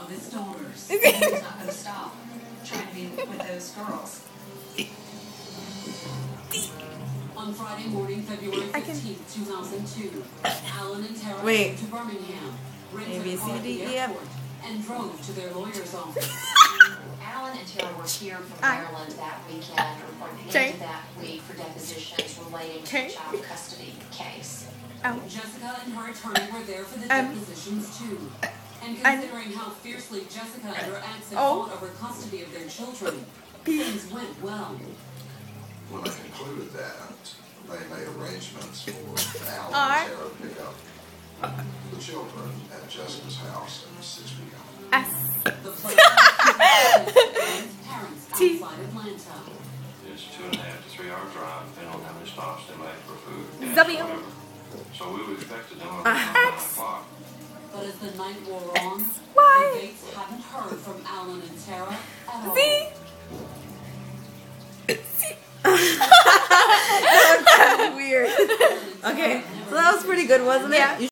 of his daughters. And he's not going to stop trying to be with those girls. On Friday morning, February 15th, 2002, Alan and Tara went to Birmingham, rented a car at the airport, and drove to their lawyer's office. Alan and Tara were here from Maryland that weekend, or into that week, for depositions relating to the child custody case. Jessica and her attorney were there for the depositions too. And considering how fiercely Jessica and her ex had fought over custody of their children, things went well. When they concluded that, they made arrangements for Alan and Tara to pick up the children at Jessica's house in Mississippi. The place parents outside Atlanta. It's 2.5 to 3 hour drive, depending on how many stops they make for food. W. So we would expect them around 9 o'clock. But as the night wore on, the Bates hadn't heard from Alan and Tara at all. Weird. Okay, so that was pretty good, wasn't it? Yeah.